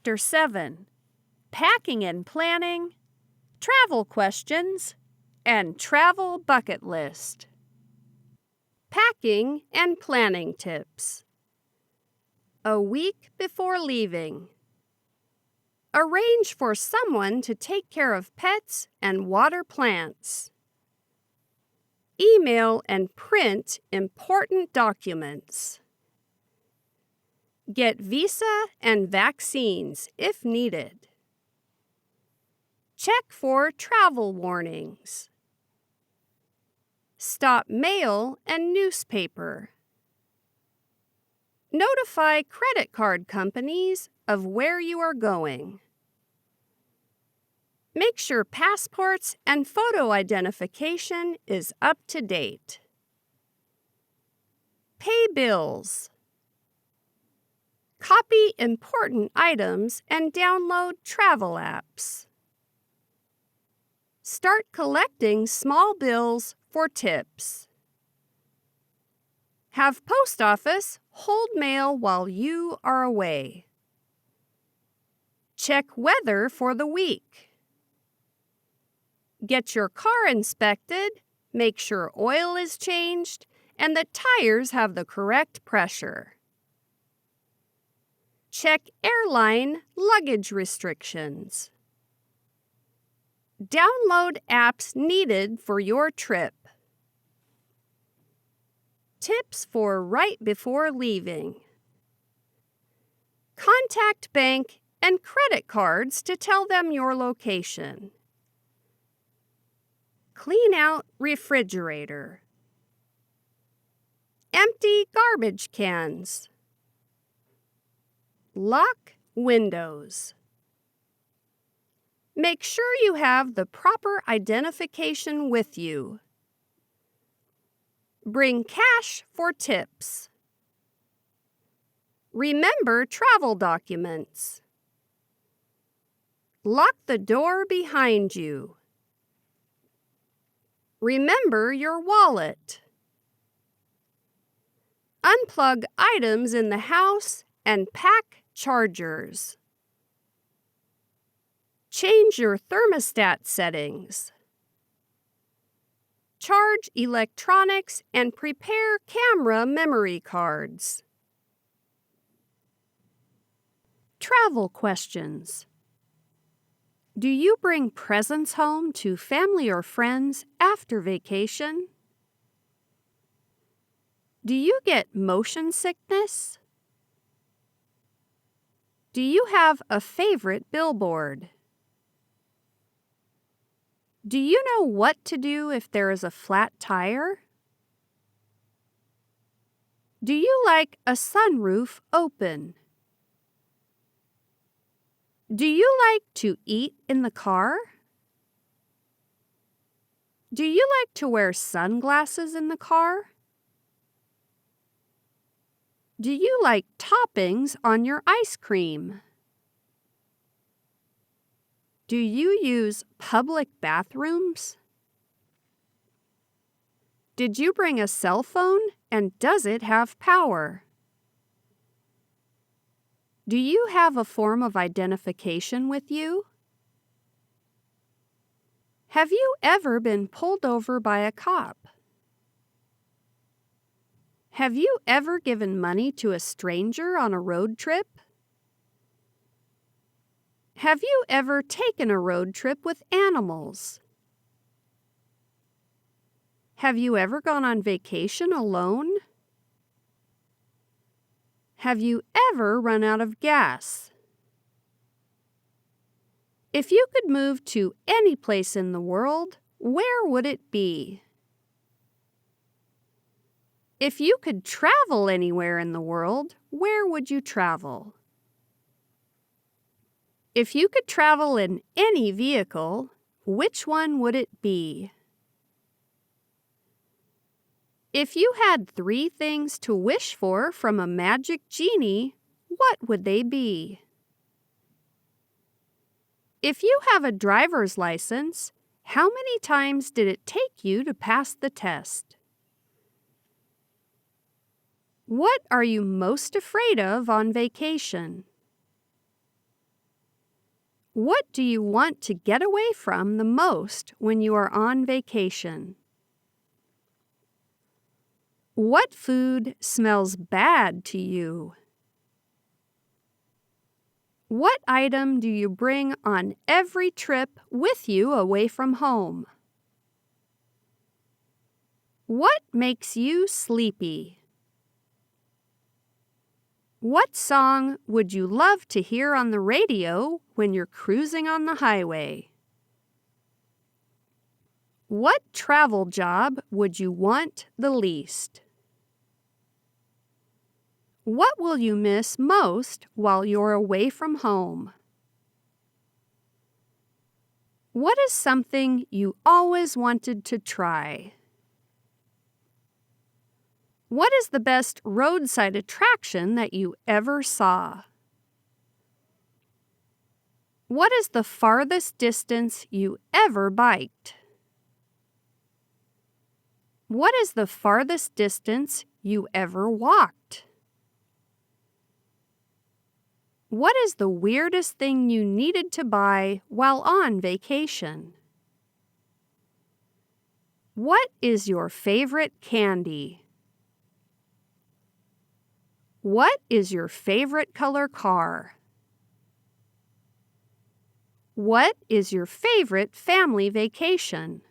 Chapter 7, Packing and Planning, Travel Questions, and Travel Bucket List. Packing and Planning Tips. A week before leaving. Arrange for someone to take care of pets and water plants. Email and print important documents. Get visa and vaccines if needed. Check for travel warnings. Stop mail and newspaper. Notify credit card companies of where you are going. Make sure passports and photo identification is up to date. Pay bills. Copy important items and download travel apps. Start collecting small bills for tips. Have post office hold mail while you are away. Check weather for the week. Get your car inspected, make sure oil is changed, and the tires have the correct pressure. Check airline luggage restrictions. Download apps needed for your trip. Tips for right before leaving. Contact bank and credit cards to tell them your location. Clean out refrigerator. Empty garbage cans. Lock windows. Make sure you have the proper identification with you. Bring cash for tips. Remember travel documents. Lock the door behind you. Remember your wallet. Unplug items in the house and pack chargers. Change your thermostat settings. Charge electronics and prepare camera memory cards. Travel questions. Do you bring presents home to family or friends after vacation? Do you get motion sickness? Do you have a favorite billboard? Do you know what to do if there is a flat tire? Do you like a sunroof open? Do you like to eat in the car? Do you like to wear sunglasses in the car? Do you like toppings on your ice cream? Do you use public bathrooms? Did you bring a cell phone, and does it have power? Do you have a form of identification with you? Have you ever been pulled over by a cop? Have you ever given money to a stranger on a road trip? Have you ever taken a road trip with animals? Have you ever gone on vacation alone? Have you ever run out of gas? If you could move to any place in the world, where would it be? If you could travel anywhere in the world, where would you travel? If you could travel in any vehicle, which one would it be? If you had 3 things to wish for from a magic genie, what would they be? If you have a driver's license, how many times did it take you to pass the test? What are you most afraid of on vacation? What do you want to get away from the most when you are on vacation? What food smells bad to you? What item do you bring on every trip with you away from home? What makes you sleepy? What song would you love to hear on the radio when you're cruising on the highway? What travel job would you want the least? What will you miss most while you're away from home? What is something you always wanted to try? What is the best roadside attraction that you ever saw? What is the farthest distance you ever biked? What is the farthest distance you ever walked? What is the weirdest thing you needed to buy while on vacation? What is your favorite candy? What is your favorite color car? What is your favorite family vacation?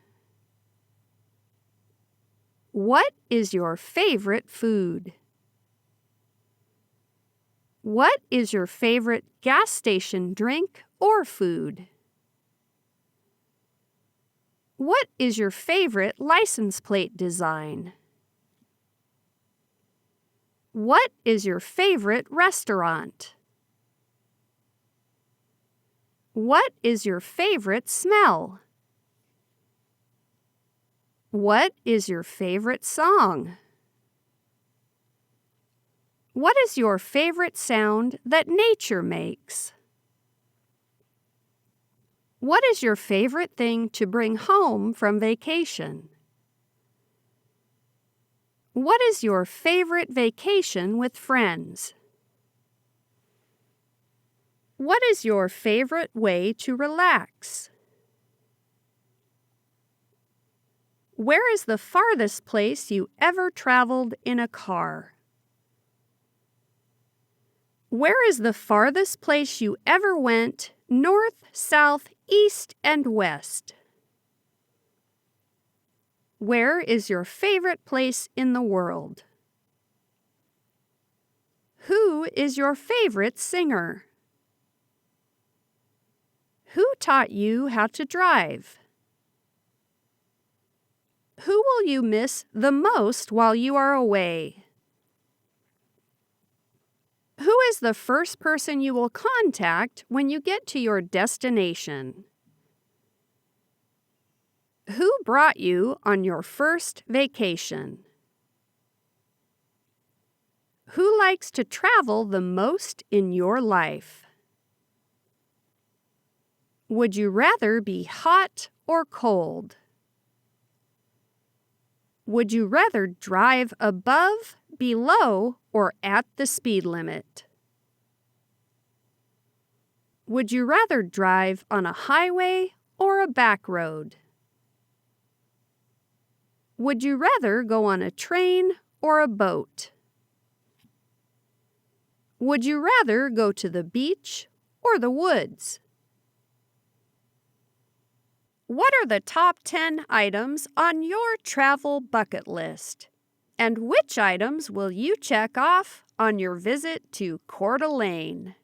What is your favorite food? What is your favorite gas station drink or food? What is your favorite license plate design? What is your favorite restaurant? What is your favorite smell? What is your favorite song? What is your favorite sound that nature makes? What is your favorite thing to bring home from vacation? What is your favorite vacation with friends? What is your favorite way to relax? Where is the farthest place you ever traveled in a car? Where is the farthest place you ever went, north, south, east, and west? Where is your favorite place in the world? Who is your favorite singer? Who taught you how to drive? Who will you miss the most while you are away? Who is the first person you will contact when you get to your destination? Who brought you on your first vacation? Who likes to travel the most in your life? Would you rather be hot or cold? Would you rather drive above, below, or at the speed limit? Would you rather drive on a highway or a back road? Would you rather go on a train or a boat? Would you rather go to the beach or the woods? What are the top 10 items on your travel bucket list? And which items will you check off on your visit to Coeur d'Alene?